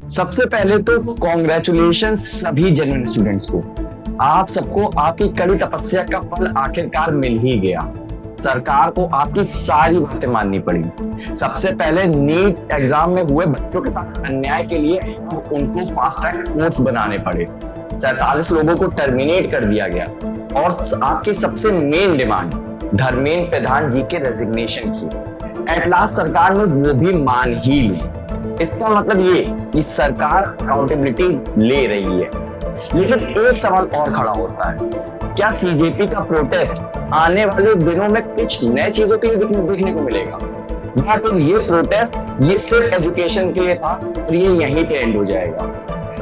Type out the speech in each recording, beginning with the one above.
सबसे पहले तो कॉन्ग्रेचुलेशन सभी जेन्युइन स्टूडेंट्स को। आप सबको आपकी कड़ी तपस्या का फल आखिरकार मिल ही गया। सरकार को आपकी सारी बातें माननी पड़ी। सबसे पहले नीट एग्जाम में हुए बच्चों के साथ अन्याय के लिए उनको फास्ट ट्रैक कोर्ट्स बनाने पड़े। 47 लोगों को टर्मिनेट कर दिया गया और आपकी सबसे मेन डिमांड धर्मेंद्र प्रधान जी के रेजिग्नेशन की एट लास्ट सरकार ने वो भी मान ही ली। इसका मतलब ये कि सरकार अकाउंटेबिलिटी ले रही है। लेकिन एक सवाल और खड़ा होता है, क्या सीजेपी का प्रोटेस्ट आने वाले दिनों में कुछ नए चीजों के लिए देखने को मिलेगा, या फिर ये प्रोटेस्ट ये सिर्फ एजुकेशन के लिए था और ये यहीं पे एंड हो जाएगा?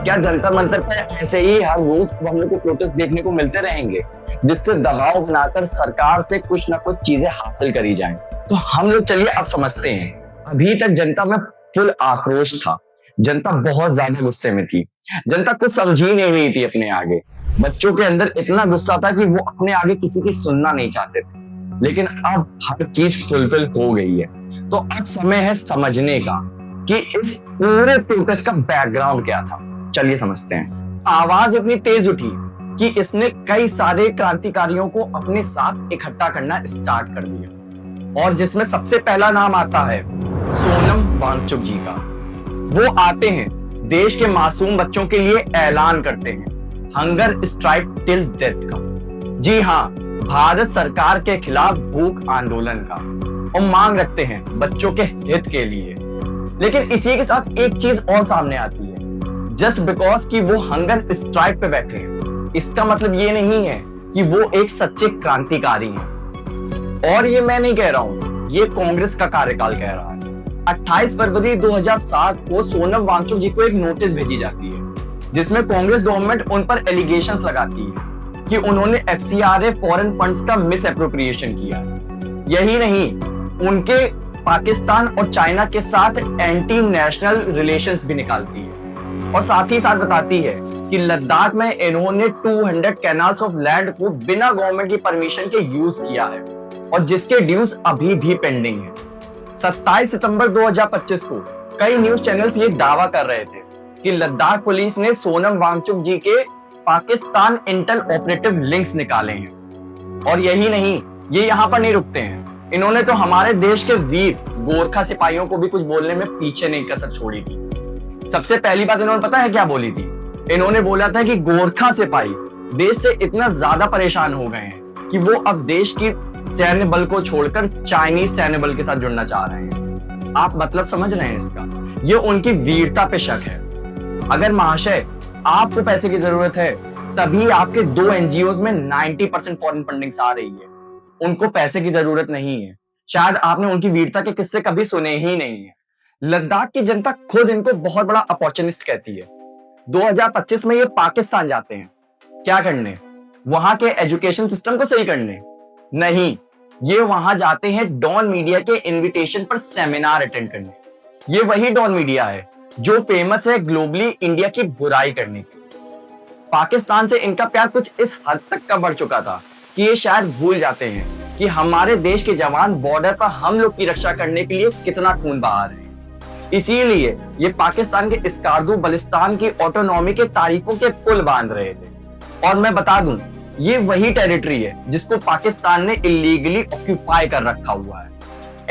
क्या जंतर मंतर पर ऐसे ही हर रोज हम लोग को प्रोटेस्ट देखने को मिलते रहेंगे जिससे दबाव बनाकर सरकार से कुछ ना कुछ चीजें हासिल करी जाएं? तो हम लोग चलिए अब समझते हैं। अभी तक जनता में फुल आक्रोश था, जनता बहुत ज्यादा गुस्से में थी, जनता कुछ समझ ही नहीं रही थी अपने आगे। बच्चों के अंदर इतना गुस्सा था कि वो अपने आगे किसी की सुनना नहीं चाहते थे। लेकिन अब हर चीज फुलफिल हो गई है, तो अब समय है समझने का कि इस पूरे प्रोटेस्ट का बैकग्राउंड क्या था। चलिए समझते हैं। आवाज इतनी तेज उठी कि इसने कई सारे क्रांतिकारियों को अपने साथ इकट्ठा करना स्टार्ट कर दिया, और जिसमें सबसे पहला नाम आता है सोनम वांगचुक जी का। वो आते हैं, देश के मासूम बच्चों के लिए ऐलान करते हैं हंगर स्ट्राइक टिल डेथ का। जी हाँ, भारत सरकार के खिलाफ भूख आंदोलन का, और मांग रखते हैं बच्चों के हित के लिए। लेकिन इसी के साथ एक चीज और सामने आती है, जस्ट बिकॉज कि वो हंगर स्ट्राइक पे बैठे हैं इसका मतलब ये नहीं है कि वो एक सच्चे क्रांतिकारी हैं। और ये मैं नहीं कह रहा हूं, ये कांग्रेस का कार्यकाल कह रहा है। 28 फरवरी 2007 को सोनम वांगचुक जी को एक नोटिस भेजी जाती है जिसमें कांग्रेस गवर्नमेंट उन पर एलिगेशंस लगाती है कि उन्होंने एफसीआरए फॉरेन फंड्स का मिस एप्रोप्रिएशन किया। यही नहीं, उनके पाकिस्तान और चाइना के साथ एंटी नेशनल रिलेशंस भी निकालती है, और साथ ही साथ बताती है कि लद्दाख में इन्होंने 200 कैनाल्स ऑफ लैंड को बिना गवर्नमेंट की परमिशन के यूज किया है, और जिसके ड्यूज अभी भी पेंडिंग है। 27 सितंबर 2025 को कई न्यूज चैनल्स ये दावा कर रहे थे कि लद्दाख पुलिस ने सोनम वांगचुक जी के पाकिस्तान इंटर ऑपरेटिव लिंक्स निकाले हैं। और यही नहीं, ये यहाँ पर नहीं रुकते हैं, इन्होंने तो हमारे देश के वीर गोरखा सिपाहियों को भी कुछ बोलने में पीछे नहीं कसर छोड़ी थी। सबसे पहली बात इन्होंने पता है क्या बोली थी? इन्होंने बोला था कि गोरखा सिपाही देश से इतना ज्यादा परेशान हो गए हैं कि वो अब देश की सैन्य बल को छोड़कर चाइनीज सैन्य बल के साथ जुड़ना चाह रहे हैं। आप मतलब समझ रहे हैं इसका? ये उनकी वीरता पे शक है। अगर महाशय आपको पैसे की जरूरत है, तभी आपके 2 एनजीओज में 90% फॉरेन फंडिंग्स आ रही है। उनको पैसे की जरूरत नहीं है। शायद आपने उनकी वीरता के किस्से कभी सुने ही नहीं है। लद्दाख की जनता खुद इनको बहुत बड़ा अपॉर्चुनिस्ट कहती है। 2025 में ये पाकिस्तान जाते हैं, क्या करने? वहां के एजुकेशन सिस्टम को सही करने? नहीं, ये वहां जाते हैं डॉन मीडिया के इनविटेशन पर सेमिनार अटेंड करने। ये वही डॉन मीडिया है जो फेमस है ग्लोबली इंडिया की बुराई करने की। पाकिस्तान से इनका प्यार कुछ इस हद तक का बढ़ चुका था कि ये शायद भूल जाते हैं कि हमारे देश के जवान बॉर्डर पर हम लोग की रक्षा करने के लिए कितना खून बहा रहे हैं। इसीलिए ये पाकिस्तान के स्कार्दू बलिस्तान की ऑटोनॉमी के तारीखों के पुल बांध रहे थे। और मैं बता दूं, ये वही टेरिटरी है जिसको पाकिस्तान ने इलीगली ऑक्यूपाई कर रखा हुआ है।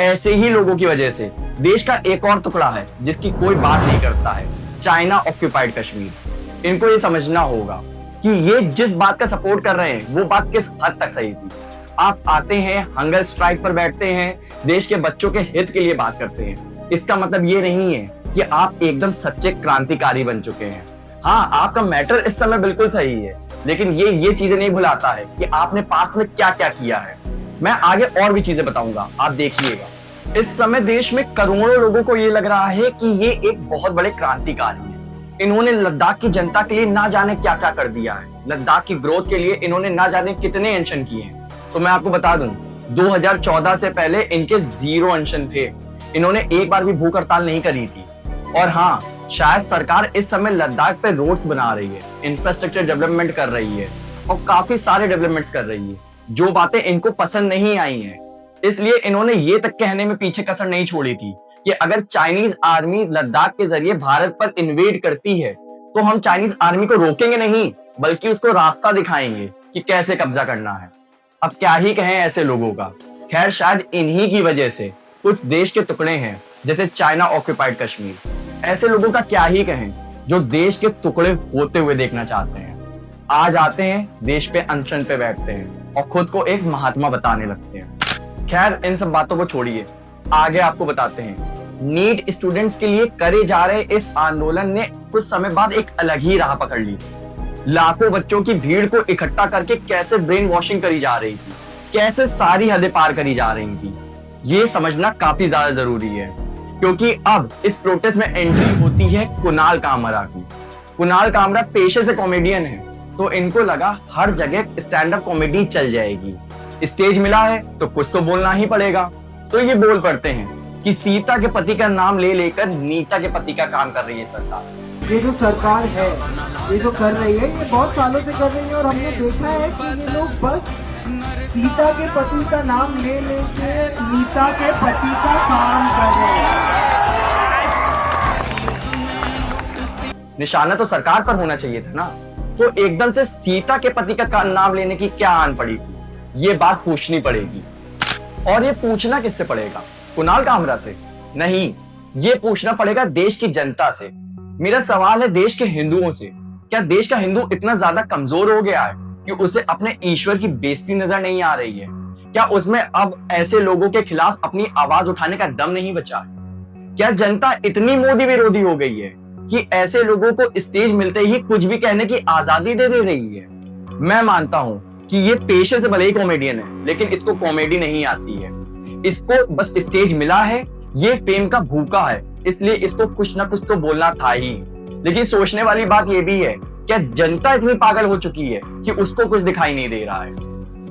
ऐसे ही लोगों की वजह से देश का एक और टुकड़ा है जिसकी कोई बात नहीं करता है, चाइना ऑक्यूपाइड कश्मीर। इनको ये समझना होगा कि ये जिस बात का सपोर्ट कर रहे हैं वो बात किस हद तक सही थी। आप आते हैं, हंगर स्ट्राइक पर बैठते हैं, देश के बच्चों के हित के लिए बात करते हैं। इसका मतलब ये नहीं है कि आप एकदम सच्चे क्रांतिकारी बन चुके हैं। हाँ, आपका मैटर इस समय बिल्कुल सही है, लेकिन ये चीजें नहीं भुलाता है कि आपने पास्ट में क्या क्या किया है। मैं आगे और भी चीजें बताऊंगा, आप देखिएगा। इस समय देश में करोड़ों लोगों को ये लग रहा है कि ये एक बहुत बड़े क्रांतिकारी हैं। इन्होंने लद्दाख की जनता के लिए ना जाने क्या क्या कर दिया है। लद्दाख की ग्रोथ के लिए इन्होंने ना जाने कितने अनशन किए हैं। तो मैं आपको बता दूं, 2014 से पहले इनके 0 अनशन थे। इन्होंने एक बार भी भूख हड़ताल नहीं करी थी। और हाँ, शायद सरकार इस समय लद्दाख पे रोड्स बना रही है, इंफ्रास्ट्रक्चर डेवलपमेंट कर रही है, और काफी सारे डेवलपमेंट्स कर रही है, जो बातें इनको पसंद नहीं आई हैं। इसलिए इन्होंने ये तक कहने में पीछे कसर नहीं छोड़ी थी कि अगर चाइनीज आर्मी लद्दाख के जरिए भारत पर इन्वेड करती है तो हम चाइनीज आर्मी को रोकेंगे नहीं, बल्कि उसको रास्ता दिखाएंगे कि कैसे कब्जा करना है। अब क्या ही कहें ऐसे लोगों का। खैर, शायद इन्हीं की वजह से कुछ देश के टुकड़े हैं, जैसे चाइना ऑक्यूपाइड कश्मीर। ऐसे लोगों का क्या ही कहें जो देश के टुकड़े होते हुए देखना चाहते हैं। आज आते हैं, देश पे अनशन पे बैठते हैं और खुद को एक महात्मा बताने लगते हैं। खैर, इन सब बातों को छोड़िए, आगे आपको बताते हैं। नीट स्टूडेंट्स के लिए करे जा रहे इस आंदोलन ने कुछ समय बाद एक अलग ही राह पकड़ ली। लाखों बच्चों की भीड़ को इकट्ठा करके कैसे ब्रेन वॉशिंग करी जा रही थी, कैसे सारी हदें पार करी जा रही थी, ये समझना काफी ज्यादा जरूरी है। क्योंकि अब इस प्रोटेस्ट में एंट्री होती है कुणाल कामरा की। कुणाल कामरा पेशे से कॉमेडियन है, तो इनको लगा हर जगह स्टैंड अप कॉमेडी चल जाएगी। स्टेज मिला है तो कुछ तो बोलना ही पड़ेगा। तो ये बोल पड़ते हैं कि सीता के पति का नाम ले लेकर नीता के पति का काम कर रही है सरकार। ये जो सरकार है, ये जो कर रही है, ये बहुत सालों से कर रही है और हमने देखा है कि ये लोग बस सीता के पति का नाम ले लेके नीता के पति का काम कर रहे हैं। निशाना तो सरकार पर होना चाहिए था ना, तो एकदम से सीता के पति का नाम लेने की क्या आन पड़ी थी, ये बात पूछनी पड़ेगी। और ये पूछना किससे पड़ेगा? कुणाल कामरा से नहीं, ये पूछना पड़ेगा देश की जनता से। मेरा सवाल है देश के हिंदुओं से। क्या देश का हिंदू इतना ज्यादा कमजोर हो गया है कि उसे अपने ईश्वर की बेइज्जती नजर नहीं आ रही है? क्या उसमें अब ऐसे लोगों के खिलाफ अपनी आवाज उठाने का दम नहीं बचा है? क्या जनता इतनी मोदी विरोधी हो गई है कि ऐसे लोगों को स्टेज मिलते ही कुछ भी कहने की आजादी दे रही है? मैं मानता हूं कि ये पेशे से भले ही कॉमेडियन है, लेकिन इसको कॉमेडी नहीं आती है। इसको बस स्टेज मिला है, ये फेम का भूखा है, इसलिए इसको कुछ ना कुछ तो बोलना था ही। लेकिन सोचने वाली बात ये भी है, क्या जनता इतनी पागल हो चुकी है कि उसको कुछ दिखाई नहीं दे रहा है?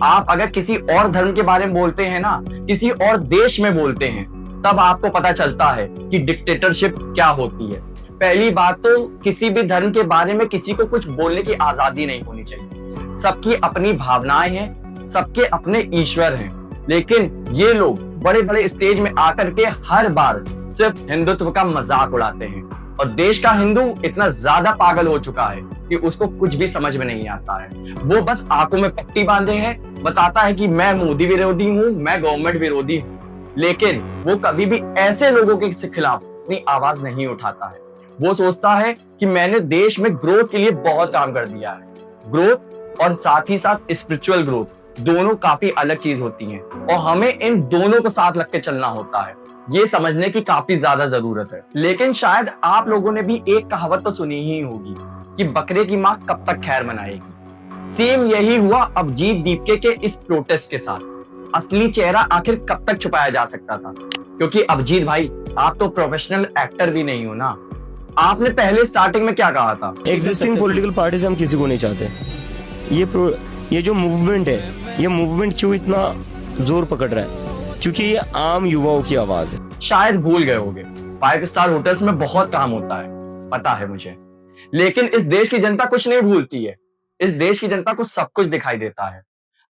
आप अगर किसी और धर्म के बारे में बोलते हैं ना, किसी और देश में बोलते हैं, तब आपको पता चलता है कि डिक्टेटरशिप क्या होती है। पहली बात तो किसी भी धर्म के बारे में किसी को कुछ बोलने की आजादी नहीं होनी चाहिए। सबकी अपनी भावनाएं हैं, सबके अपने ईश्वर हैं, लेकिन ये लोग बड़े बड़े स्टेज में आकर के हर बार सिर्फ हिंदुत्व का मजाक उड़ाते हैं। और देश का हिंदू इतना ज्यादा पागल हो चुका है कि उसको कुछ भी समझ में नहीं आता है। वो बस आंखों में पट्टी बांधे है, बताता है कि मैं मोदी विरोधी हूँ, मैं गवर्नमेंट विरोधी हूँ, लेकिन वो कभी भी ऐसे लोगों के खिलाफ अपनी आवाज नहीं उठाता है। वो सोचता है कि मैंने देश में ग्रोथ के लिए बहुत काम कर दिया है। ग्रोथ और साथ ही साथ स्पिरिचुअल ग्रोथ दोनों काफी अलग चीज होती हैं और हमें इन दोनों को साथ रख के चलना होता है। ये समझने की काफी ज्यादा जरूरत है। लेकिन शायद आप लोगों ने भी एक कहावत तो सुनी ही होगी कि बकरे की माँ कब तक खैर मनाएगी। सेम यही हुआ अभिजीत दीपके के इस प्रोटेस्ट के साथ। असली चेहरा आखिर कब तक छुपाया जा सकता था? क्योंकि अभिजीत भाई, आप तो प्रोफेशनल एक्टर भी नहीं हो ना। आपने पहले स्टार्टिंग में क्या कहा था? एग्जिस्टिंग पॉलिटिकल पार्टी से हम किसी को नहीं चाहते। ये जो मूवमेंट है, ये मूवमेंट क्यों इतना जोर पकड़ रहा है? क्योंकि ये आम युवाओं की आवाज है। शायद भूल गए होंगे, 5 स्टार होटल्स में बहुत काम होता है, पता है मुझे। लेकिन इस देश की जनता कुछ नहीं भूलती है। इस देश की जनता को सब कुछ दिखाई देता है।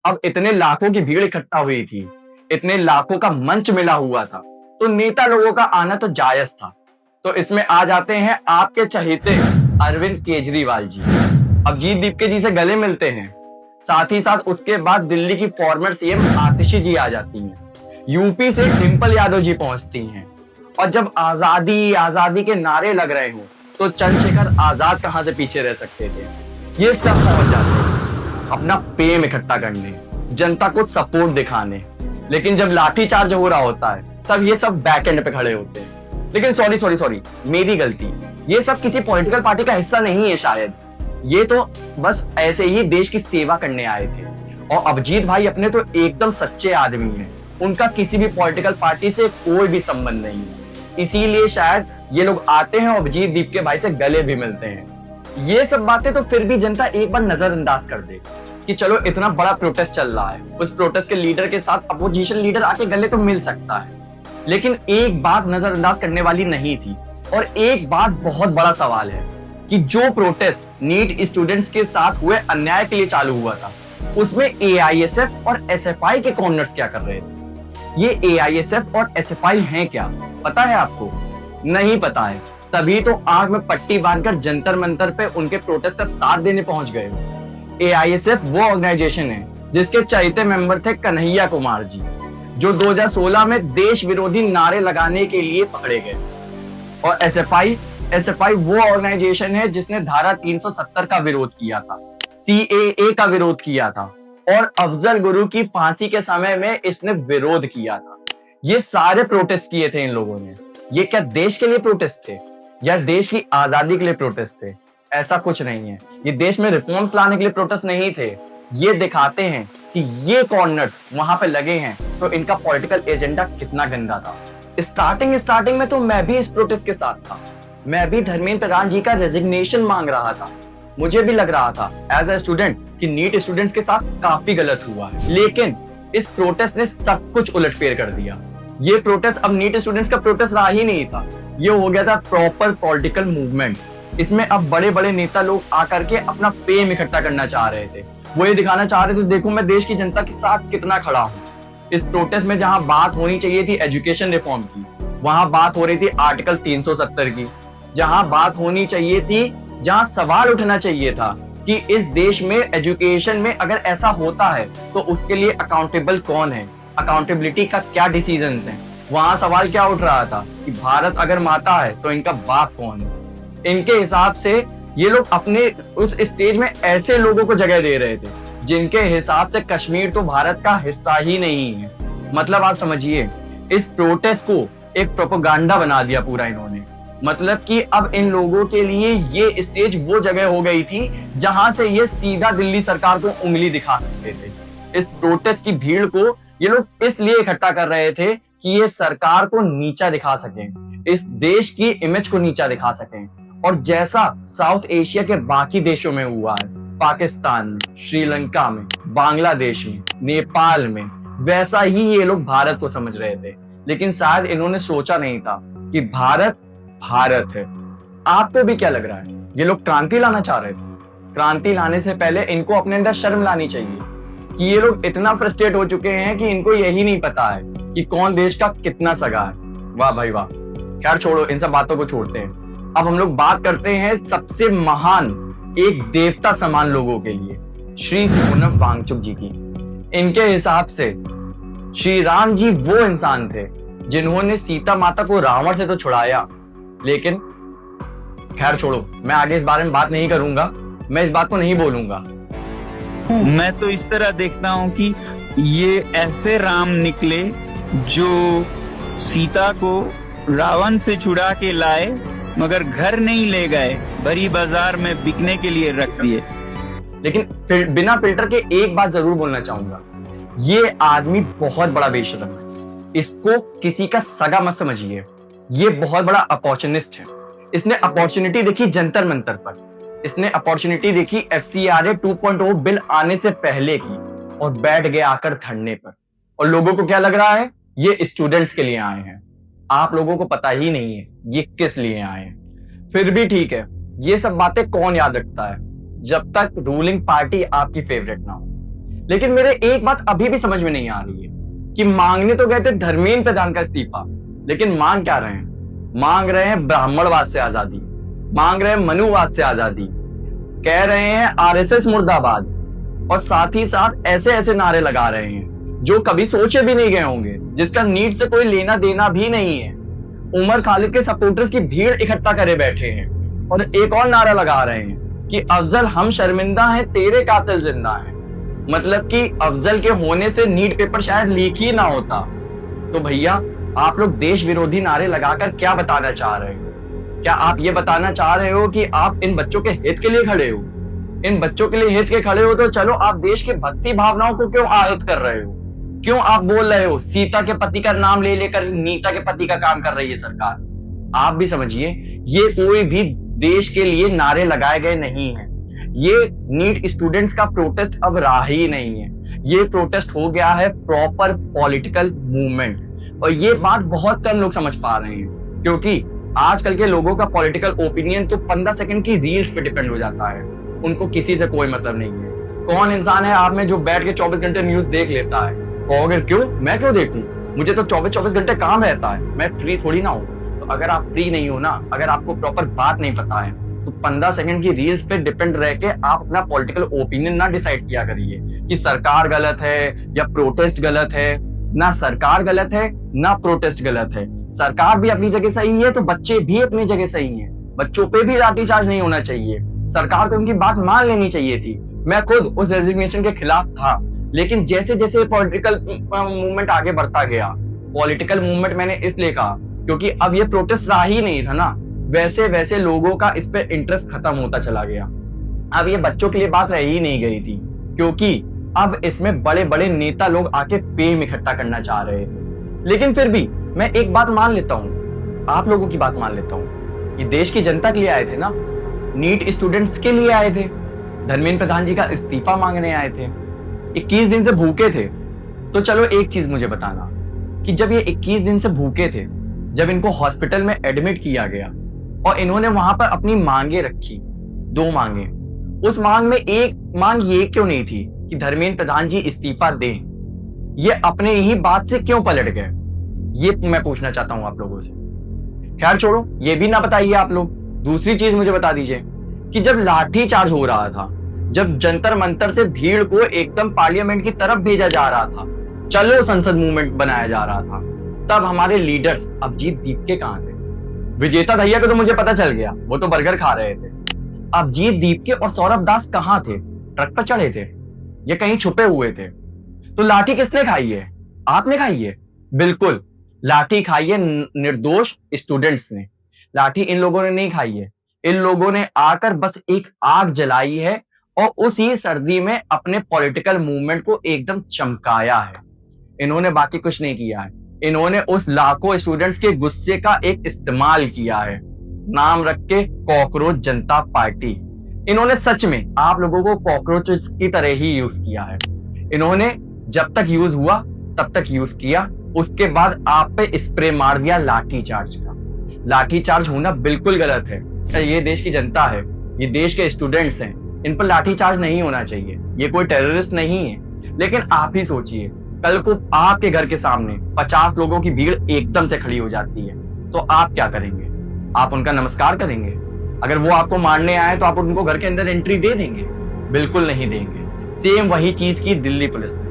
अब इतने लाखों की भीड़ इकट्ठा हुई थी, इतने लाखों का मंच मिला हुआ था, तो नेता लोगों का आना तो जायज था। तो इसमें आ जाते हैं आपके चहेते अरविंद केजरीवाल जी। अभिजीत दीपके जी से गले मिलते हैं। साथ ही साथ उसके बाद दिल्ली की फॉर्मर सीएम आतिशी जी आ जाती हैं। यूपी से डिंपल यादव जी पहुंचती हैं। और जब आजादी आजादी के नारे लग रहे हो तो चंद्रशेखर आजाद कहां से पीछे रह सकते थे। ये सब पहुंच जाते हैं अपना प्रेम इकट्ठा करने, जनता को सपोर्ट दिखाने। लेकिन जब लाठीचार्ज हो रहा होता है तब ये सब बैक एंड पे खड़े होते हैं। लेकिन सॉरी, मेरी गलती। ये सब किसी पॉलिटिकल पार्टी का हिस्सा नहीं है शायद। ये तो बस ऐसे ही देश की सेवा करने आए थे। और अभिजीत भाई अपने तो एकदम सच्चे आदमी हैं। उनका किसी भी पॉलिटिकल पार्टी से कोई भी संबंध नहीं है। इसीलिए शायद ये लोग आते हैं और अभिजीत दीपके भाई से गले भी मिलते हैं। ये सब बातें तो फिर भी जनता एक बार नजरअंदाज कर दे कि चलो इतना बड़ा प्रोटेस्ट चल रहा है, उस प्रोटेस्ट के लीडर के साथ अपोजिशन लीडर आके गले तो मिल सकता है। लेकिन एक बात नजरअंदाज करने वाली नहीं थी। और एक बात बहुत बड़ा सवाल है कि जो प्रोटेस्ट नीट स्टूडेंट्स के साथ हुए अन्याय के लिए चालू हुआ था, उसमें एआईएसएफ और एसएफआई के कॉर्नर्स क्या कर रहे थे? ये एआईएसएफ और एसएफआई हैं क्या? पता है आपको? नहीं पता है। तभी तो आंख में पट्टी बांधकर जंतर मंतर पे उनके प्रोटेस्ट का साथ देने पहुंच गए हो। AISF वो ऑर्गेनाइजेशन है जिसके चहेते मेंबर थे कन्हैया कुमार जी, जो 2016 में देश विरोधी नारे लगाने के लिए पकड़े गए। और SFI वो ऑर्गेनाइजेशन है जिसने धारा 370 का विरोध किया था, CAA का विरोध किया था, और अफजल गुरु की फांसी के समय में इसने विरोध किया था। ये सारे प्रोटेस्ट किए थे इन लोगों ने। ये क्या देश के लिए प्रोटेस्ट थे या देश की आजादी के लिए प्रोटेस्ट थे? ऐसा कुछ नहीं है। ये देश में रिफॉर्म्स लाने के लिए प्रोटेस्ट नहीं थे। ये दिखाते हैं कि ये कॉर्नर्स वहां पे लगे हैं तो इनका पॉलिटिकल एजेंडा कितना गंदा था। स्टार्टिंग में तो मैं भी इस प्रोटेस्ट के साथ था। मैं भी धर्मेंद्र प्रधान जी का रेजिग्नेशन मांग रहा था। मुझे भी लग रहा था एज ए स्टूडेंट कि नीट स्टूडेंट्स के साथ काफी गलत हुआ है, लेकिन इस प्रोटेस्ट ने सब कुछ उलटफेर कर दिया। ये प्रोटेस्ट अब नीट स्टूडेंट्स का प्रोटेस्ट रहा ही नहीं था, ये हो गया था प्रॉपर पॉलिटिकल मूवमेंट। इसमें अब बड़े बड़े नेता लोग आकर के अपना फेम इकट्ठा करना चाह रहे थे। वो ये दिखाना चाह रहे थे, देखो मैं देश की जनता के साथ कितना खड़ा हूँ। इस प्रोटेस्ट में जहां बात होनी चाहिए थी एजुकेशन रिफॉर्म की, वहां बात हो रही थी आर्टिकल 370 की। जहां बात होनी चाहिए थी, जहां सवाल उठना चाहिए था कि इस देश में एजुकेशन में अगर ऐसा होता है तो उसके लिए अकाउंटेबल कौन है, अकाउंटेबिलिटी का क्या डिसीजंस हैं, वहां सवाल क्या उठ रहा था कि भारत अगर माता है तो इनका बाप कौन है। इनके हिसाब से ये लोग अपने उस स्टेज में ऐसे लोगों को जगह दे रहे थे जिनके हिसाब से कश्मीर तो भारत का हिस्सा ही नहीं है। मतलब आप समझिए, इस प्रोटेस्ट को एक प्रोपेगेंडा बना दिया पूरा इन्होंने। मतलब कि अब इन लोगों के लिए ये स्टेज वो जगह हो गई थी जहां से ये सीधा दिल्ली सरकार को उंगली दिखा सकते थे। इस प्रोटेस्ट की भीड़ को ये लोग इसलिए इकट्ठा कर रहे थे कि ये सरकार को नीचा दिखा सकें, इस देश की इमेज को नीचा दिखा सकें। और जैसा साउथ एशिया के बाकी देशों में हुआ है, पाकिस्तान में, श्रीलंका में, बांग्लादेश में, नेपाल में, वैसा ही ये लोग भारत को समझ रहे थे। लेकिन शायद इन्होंने सोचा नहीं था कि भारत भारत है। आपको भी क्या लग रहा है, ये लोग क्रांति लाना चाह रहे थे? क्रांति लाने से पहले इनको अपने अंदर शर्म लानी चाहिए कि ये लोग इतना फ्रस्ट्रेट हो चुके हैं कि इनको यही नहीं पता है कि कौन देश का कितना सगा है। वाह भाई वाह। खैर छोड़ो, इन सब बातों को छोड़ते हैं। अब हम लोग बात करते हैं सबसे महान, एक देवता समान लोगों के लिए, श्री सोनम वांगचुक जी की। इनके हिसाब से श्री राम जी वो इंसान थे जिन्होंने सीता माता को रावण से तो छुड़ाया, लेकिन खैर छोड़ो, मैं आगे इस बारे में बात नहीं करूंगा, मैं इस बात को नहीं बोलूंगा। मैं तो इस तरह देखता हूं कि ये ऐसे राम निकले जो सीता को रावण से छुड़ा के लाए, मगर घर नहीं ले गए, बड़ी बाजार में बिकने के लिए रख दिए। लेकिन बिना फिल्टर के एक बात जरूर बोलना चाहूंगा, ये आदमी बहुत बड़ा बेशरम है। इसको किसी का सगा मत समझिए। ये बहुत बड़ा अपॉर्चुनिस्ट है। इसने अपॉर्चुनिटी देखी जंतर मंतर पर, इसने अपॉर्चुनिटी देखी FCRA 2.0 बिल आने से पहले की, और बैठ गया आकर धरने पर। और लोगों को क्या लग रहा है, ये स्टूडेंट्स के लिए आए हैं। आप लोगों को पता ही नहीं है ये किस लिए आए हैं। फिर भी ठीक है, ये सब बातें कौन याद रखता है जब तक रूलिंग पार्टी आपकी फेवरेट ना हो। लेकिन मेरे एक बात अभी भी समझ में नहीं आ रही है कि मांगने तो गए थे धर्मेंद्र प्रधान का इस्तीफा, लेकिन मांग क्या रहे हैं? मांग रहे हैं ब्राह्मणवाद से आजादी, मांग रहे हैं मनुवाद से आजादी, कह रहे हैं RSS मुर्दाबाद, और साथ ही साथ ऐसे ऐसे नारे लगा रहे हैं जो कभी सोचे भी नहीं गए होंगे, जिसका नीट से कोई लेना देना भी नहीं है। उमर खालिद के सपोर्टर्स की भीड़ इकट्ठा करे बैठे हैं और एक और नारा लगा रहे हैं कि अफजल हम शर्मिंदा हैं, तेरे कातिल जिंदा हैं। मतलब कि अफजल के होने से नीट पेपर शायद लीक ही ना होता। तो भैया, आप लोग देश विरोधी नारे लगाकर क्या बताना चाह रहे हो? क्या आप ये बताना चाह रहे हो कि आप इन बच्चों के हित के लिए खड़े हो? इन बच्चों के लिए हित के खड़े हो तो चलो, आप देश की भक्ति भावनाओं को क्यों आहत कर रहे हो? क्यों आप बोल रहे हो सीता के पति का नाम ले लेकर नीता के पति का काम कर रही है सरकार? आप भी समझिए, ये कोई भी देश के लिए नारे लगाए गए नहीं हैं। ये नीट स्टूडेंट्स का प्रोटेस्ट अब रहा ही नहीं है। ये प्रोटेस्ट हो गया है प्रॉपर पॉलिटिकल मूवमेंट, और ये बात बहुत कम लोग समझ पा रहे हैं, क्योंकि आजकल के लोगों का पॉलिटिकल ओपिनियन तो 15 सेकंड की रील्स पे डिपेंड हो जाता है। उनको किसी से कोई मतलब नहीं है। कौन इंसान है आप में जो बैठ के 24 घंटे न्यूज देख लेता है? कहोगे क्यों, मैं क्यों देखूं? मुझे तो 24-24 घंटे काम रहता है, मैं फ्री थोड़ी ना हूँ। तो अगर आप फ्री नहीं हो ना, अगर आपको प्रॉपर बात नहीं पता है, तो 15 सेकंड की रील्स पे डिपेंड रह के आप अपना पॉलिटिकल ओपिनियन ना डिसाइड किया करिए कि सरकार गलत है या प्रोटेस्ट गलत है। ना सरकार गलत है ना प्रोटेस्ट गलत है। सरकार भी अपनी जगह सही है तो बच्चे भी अपनी जगह सही हैं। बच्चों पे भी लाठीचार्ज नहीं होना चाहिए। सरकार को उनकी बात मान लेनी चाहिए थी। मैं खुद उस रेजिग्नेशन के खिलाफ था, लेकिन जैसे जैसे पॉलिटिकल मूवमेंट आगे बढ़ता गया, पॉलिटिकल मूवमेंट मैंने इसलिए कहा क्योंकि अब ये प्रोटेस्ट रहा ही नहीं था ना, वैसे वैसे लोगों का इस पे इंटरेस्ट खत्म होता चला गया। अब ये बच्चों के लिए बात रह ही नहीं गई थी, क्योंकि अब इसमें बड़े बड़े नेता लोग आके फेम इकट्ठा करना चाह रहे थे। लेकिन फिर भी मैं एक बात मान लेता हूँ, आप लोगों की बात मान लेता हूँ, ये देश की जनता के लिए आए थे ना, नीट स्टूडेंट्स के लिए आए थे, धर्मेंद्र प्रधान जी का इस्तीफा मांगने आए थे, 21 दिन से भूखे थे। तो चलो एक चीज मुझे बताना कि जब ये 21 दिन से भूखे थे, जब इनको हॉस्पिटल में एडमिट किया गया और इन्होंने वहां पर अपनी मांगे रखी, 2 मांगे, उस मांग में एक मांग ये क्यों नहीं थी कि धर्मेंद्र प्रधान जी इस्तीफा दें? ये अपने ही बात से क्यों पलट गए? ये मैं पूछना चाहता हूं आप लोगों से। खैर छोड़ो, ये भी ना बताइए आप लोग। दूसरी चीज मुझे बता दीजिए कि जब लाठी चार्ज हो रहा था, जब जंतर मंतर से भीड़ को एकदम पार्लियामेंट की तरफ भेजा जा रहा था, चलो संसद मूवमेंट बनाया जा रहा था, तब हमारे लीडर्स अभिजीत दीपके कहां थे? विजेता दहिया को तो मुझे पता चल गया, वो तो बर्गर खा रहे थे। अभिजीत दीपके और सौरभ दास कहां थे? ट्रक पर चढ़े थे या कहीं छुपे हुए थे? तो लाठी किसने खाई है? आपने खाई है? बिल्कुल, लाठी खाई है निर्दोष स्टूडेंट्स ने। लाठी इन लोगों ने नहीं खाई है। इन लोगों ने आकर बस एक आग जलाई है और उसी सर्दी में अपने पॉलिटिकल मूवमेंट को एकदम चमकाया है। इन्होंने बाकी कुछ नहीं किया है। इन्होंने उस लाखों स्टूडेंट्स के गुस्से का एक इस्तेमाल किया है, नाम रख के कॉकरोच जनता पार्टी। इन्होंने सच में आप लोगों को कॉकरोच की तरह ही यूज किया है। इन्होंने जब तक यूज हुआ तब तक यूज किया, उसके बाद आप पे स्प्रे मार दिया लाठी चार्ज का। लाठी चार्ज होना बिल्कुल गलत है। ये देश की जनता है, ये देश के स्टूडेंट्स हैं, इन पर लाठी चार्ज नहीं होना चाहिए। ये कोई टेररिस्ट नहीं है। लेकिन आप ही सोचिए, कल को आपके घर के सामने 50 लोगों की भीड़ एकदम से खड़ी हो जाती है, तो आप क्या करेंगे? आप उनका नमस्कार करेंगे? अगर वो आपको मारने आए तो आप उनको घर के अंदर एंट्री दे देंगे? बिल्कुल नहीं देंगे। सेम वही चीज की दिल्ली पुलिस ने।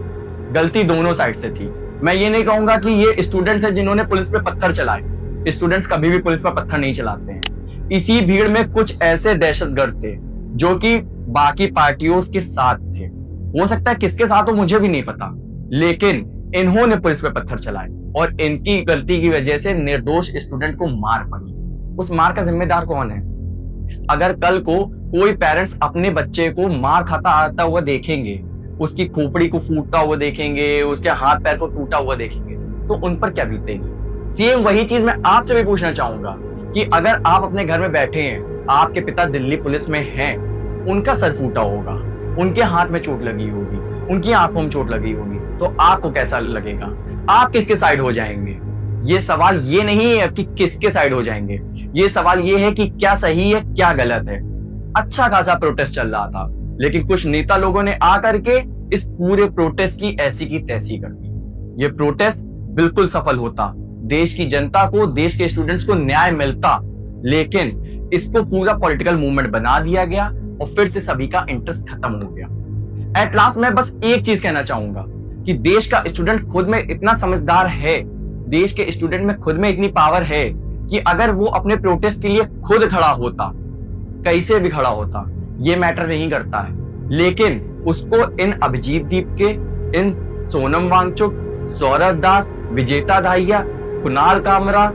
गलती दोनों साइड से थी। मैं ये नहीं कहूंगा कि ये स्टूडेंट्स हैं जिन्होंने पुलिस पे पत्थर चलाए। स्टूडेंट्स कभी भी पुलिस पर पत्थर नहीं चलाते हैं। इसी भीड़ में कुछ ऐसे दहशतगर्द थे जो कि बाकी पार्टियों के साथ थे। हो सकता है किसके साथ हो मुझे भी नहीं पता, लेकिन इन्होंने पुलिस पे पत्थर चलाए और इनकी गलती की वजह से निर्दोष स्टूडेंट को मार पड़ी। उस मार का जिम्मेदार कौन है? अगर कल को कोई पेरेंट्स अपने बच्चे को मार खाता आता हुआ देखेंगे, उसकी खोपड़ी को फूटता हुआ देखेंगे, उसके हाथ पैर को टूटा हुआ देखेंगे, तो उन पर क्या बीतेगी? सेम वही चीज मैं आपसे भी पूछना चाहूंगा कि अगर आप अपने घर में बैठे हैं, आपके पिता दिल्ली पुलिस में हैं, उनका सर फूटा होगा, उनके हाथ में चोट लगी होगी, उनकी आंखों में चोट लगी होगी, तो आपको कैसा लगेगा? आप किसके साइड हो जाएंगे? ये सवाल ये नहीं है कि किसके साइड हो जाएंगे, ये सवाल ये है कि क्या सही है क्या गलत है। अच्छा खासा प्रोटेस्ट चल रहा था, लेकिन कुछ नेता लोगों ने आकर के इस पूरे प्रोटेस्ट की ऐसी की तैसी कर दी। ये प्रोटेस्ट बिल्कुल सफल होता, देश की जनता को, देश के स्टूडेंट्स को न्याय मिलता, लेकिन इसको पूरा पॉलिटिकल मूवमेंट बना दिया गया और फिर से सभी का इंटरेस्ट खत्म हो गया। एट लास्ट मैं बस एक चीज कहना चाहूंगा कि देश का स्टूडेंट खुद में इतना समझदार है, देश के स्टूडेंट में खुद में इतनी पावर है कि अगर वो अपने प्रोटेस्ट के लिए खुद खड़ा होता, कैसे भी खड़ा होता, ये मैटर नहीं करता है। लेकिन उसको इन अभिजीत दीपके, इन सोनम वांगचुक, सौरभ दास, विजेता दाहिया, कुणाल कामरा,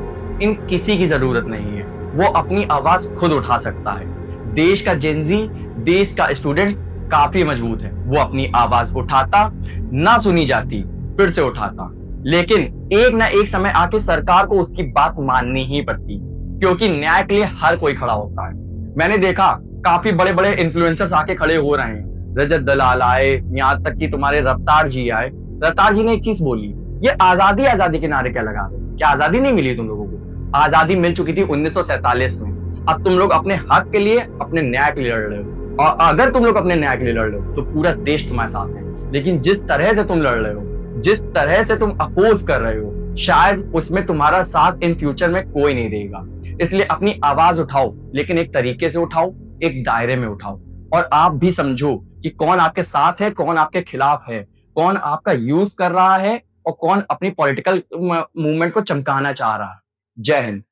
इन किसी की जरूरत नहीं है। वो अपनी आवाज खुद उठा सकता है। देश का जेनजी, देश का स्टूडेंट्स काफी मजबूत है। वो अपनी आवाज उठाता, ना सुनी जाती फिर से उठाता, लेकिन एक ना एक समय आके सरकार को उसकी बात माननी ही पड़ती, क्योंकि न्याय के लिए हर कोई खड़ा होता है। मैंने देखा काफी बड़े बड़े इन्फ्लुएंसर्स आके खड़े हो रहे हैं। रजत दलाल आए, यहाँ तक कि तुम्हारे रफ्तार जी आए। रफ्तार जी ने एक चीज बोली, ये आजादी आजादी के नारे क्या लगा रहे हो? क्या आजादी नहीं मिली तुम लोगों को? आजादी मिल चुकी थी 1947 में। अब तुम लोग अपने हक के लिए, अपने न्याय के लिए लड़ रहे हो, और अगर तुम लोग अपने न्याय के लिए लड़ रहे हो तो पूरा देश तुम्हारे साथ है। लेकिन जिस तरह से तुम लड़ रहे हो, जिस तरह से तुम अपोज कर रहे हो, शायद उसमें तुम्हारा साथ इन फ्यूचर में कोई नहीं देगा। इसलिए अपनी आवाज उठाओ, लेकिन एक तरीके से उठाओ, एक दायरे में उठाओ, और आप भी समझो कि कौन आपके साथ है, कौन आपके खिलाफ है, कौन आपका यूज कर रहा है और कौन अपनी पॉलिटिकल मूवमेंट को चमकाना चाह रहा है। जय हिंद।